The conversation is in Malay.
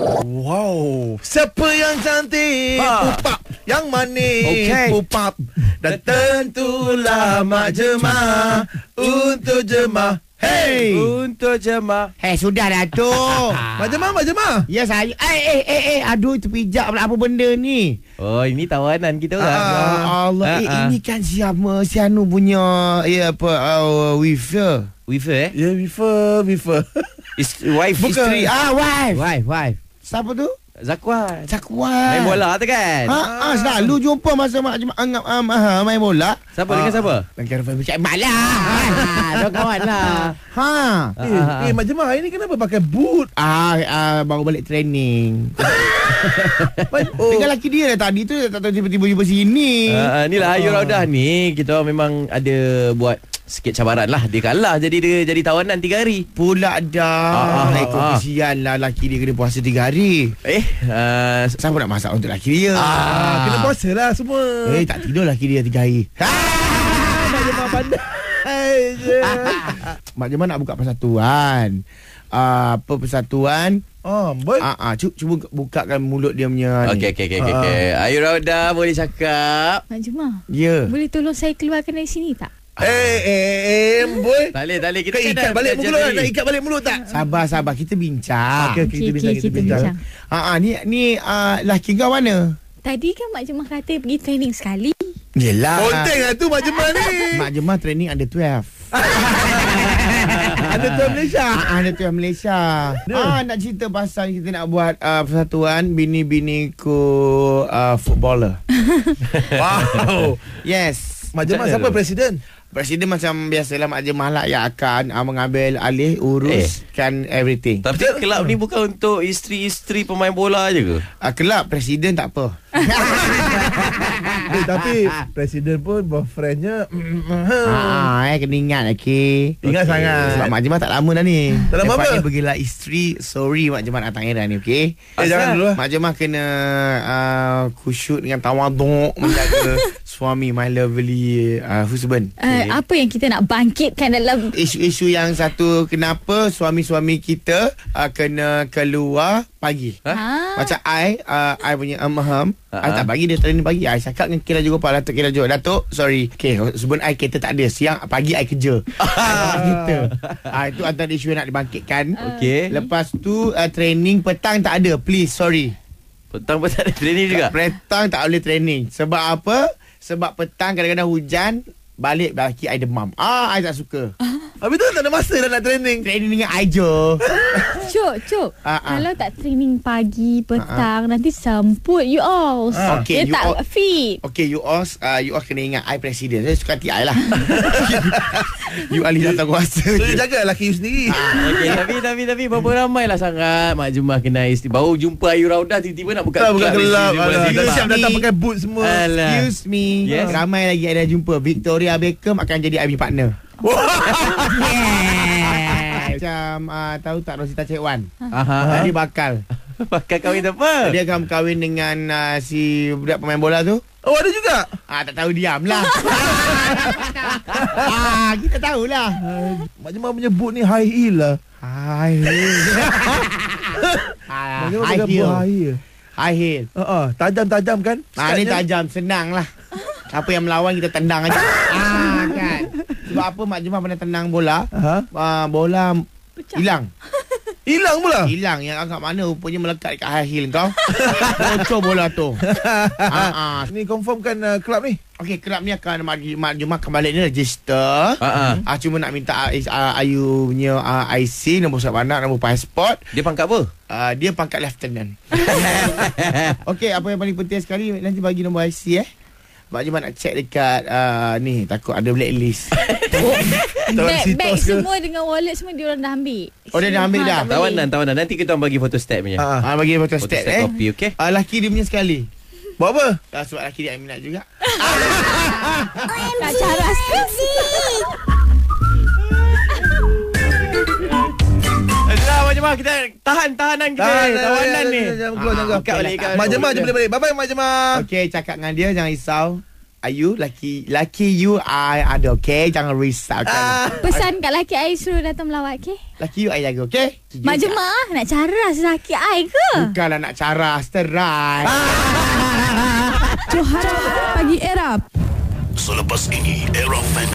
Wow, siapa yang cantik? Pupap. Yang manis? Pupap. Dan tentulah Mak Jemah untuk jemah. Hey, untuk jemaah. Sudah dah tu. Mak Jemah. Ya saya. Aduh, itu pijak pula apa benda ni? Oh, ini tawanan kita orang. Allah, ini kan siapa? Si Anu punya wife. Wife Ya, Wifer. Wife. Bukan. Isteri. Wife. Wife. Siapa tu? Zakwan. Zakwan. Main bola tu kan? Selalu jumpa masa Mak Jemah main bola. Siapa dengan siapa? Dengan family chat Mak lah. Dia kawan lah. Mak Jemah hari ni kenapa pakai boot? Baru balik training. Dengan laki dia dah tadi tu, tak tahu tiba-tiba jumpa sini. Inilah Ayu Raudah ni. Kita memang ada buat sikit cabaran lah. Dia kalah, jadi dia jadi tawanan 3 hari. Pula dah. Kesian lah laki dia kena puasa 3 hari. Siapa nak masak untuk laki dia? Kena puasa lah semua. Tak tidur laki dia 3 hari. Mak Jemah pandai je. Mak Jemah nak buka persatuan. Apa persatuan? Boy. Cuba bukakan mulut dia punya ni. Okey. Ayu Raudah boleh cakap. Mak Jemah, Ya. boleh tolong saya keluarkan dari sini tak? Boy. Tak boleh. Kita Ikat balik mulut tak? Nak ikat balik mulut tak? Sabar. Kita bincang. Okey, kita bincang. Ni laki kau mana? Tadi kan Mak Jemah kata pergi training sekali. Yelah. Konten lah tu Mak Jemah ni. Mak Jemah training under 12. Ada tuan Malaysia. Ada tuan Malaysia. Nak cerita pasal kita nak buat persatuan bini-biniku footballer. Wow. Yes. Mak Jemah siapa presiden? Presiden macam biasalah Mak Jemah lah yang akan mengambil alih uruskan everything. Tapi kelab ni bukan untuk isteri-isteri pemain bola je ke? Kelab presiden tak apa. Tapi presiden pun boyfriendnya kena ingat Ingat sangat. Sebab Mak Jemah tak lama dah ni. Tak lama Lepas apa? ni pergilah isteri. Sorry Mak Jemah datang era ni, okey? Jangan dulu lah. Mak Jemah kena khusyuk dengan tawaduk menjaga suami, my lovely husband. Apa yang kita nak bangkitkan dalam Isu-isu yang satu, kenapa suami-suami kita kena keluar pagi. Macam I punya I tak bagi dia training pagi. I cakap dengan Kira Jogopal, Datuk Kira Jogopal, Datuk sorry, sebelum I kereta tak ada, siang pagi I kerja. Kita itu antara isu yang nak dibangkitkan. Lepas tu training petang tak ada, please, sorry. Petang pun tak ada training juga? Petang tak boleh training. Sebab apa? Sebab petang kadang-kadang hujan, balik lelaki I demam. I tak suka. Habis tu tak ada masa dah nak training. Training dengan I je. Cuk kalau tak training pagi, petang, nanti semput you all. Okay, Dia tak fit. Okay, you all kena ingat I presiden. Saya suka hati I lah. You ahli datang kuasa. So you jaga lelaki you sendiri. Tapi berapa ramai lah sangat Mak Jemah kena isteri. Baru jumpa Ayu Raudah, tiba-tiba nak buka gelap. Dia Siap datang pakai boot semua. Excuse me. Yes. Ramai lagi I dah jumpa. Victoria Beckham akan jadi I punya partner. Macam tahu tak Rosita Cik Wan? Dia bakal kahwin apa? Dia akan kahwin dengan si budak pemain bola tu. Oh, ada juga? Tak tahu, diam lah. Kita tahulah. Mak Jemah punya boot ni high heel lah. High heel. High heel. Tajam-tajam kan? Ni tajam, senang lah. Apa yang melawan kita tendang aja. Kan. Sebab apa Mak Jemah pernah tendang bola? Bola hilang. Hilang pula? Hilang. Yang agak mana rupanya melekat dekat high heel kau. Bocor bola tu. Ni confirmkan kelab ni? Okey, kelab ni akan Mak Jemah akan balik ni register. Cuma nak minta Ayu punya IC, nombor surat anak, nombor pasport. Dia pangkat apa? Dia pangkat lieutenant. Okey, apa yang paling penting sekali, nanti bagi nombor IC Mak Jemah nak check dekat ni, takut ada blacklist. Bag semua dengan wallet semua dia orang dah ambil. Dia dah ambil dah. Tawanan. Nanti kita orang bagi foto step punya. Bagi foto stat copy, okey? laki dia punya sekali. Buat apa? Sebab laki dia minat juga. Tak cara skripsi. Mak Jemah, kita tahanan kita. Tawanan ni. Jangan keluar. Ikat balik. Mak Jemah je boleh balik. Bye-bye Mak Jemah. Okey, cakap dengan dia, jangan risau. Ayu, laki you I ada, okay? Jangan risaukan. Pesan kat laki I suruh datang melawat, okay? Laki you I jaga, okay? Mak Jemaah nak caras laki I ke? Bukanlah nak caras, terai. Johara Pagi Era. Selepas ini, Era Fan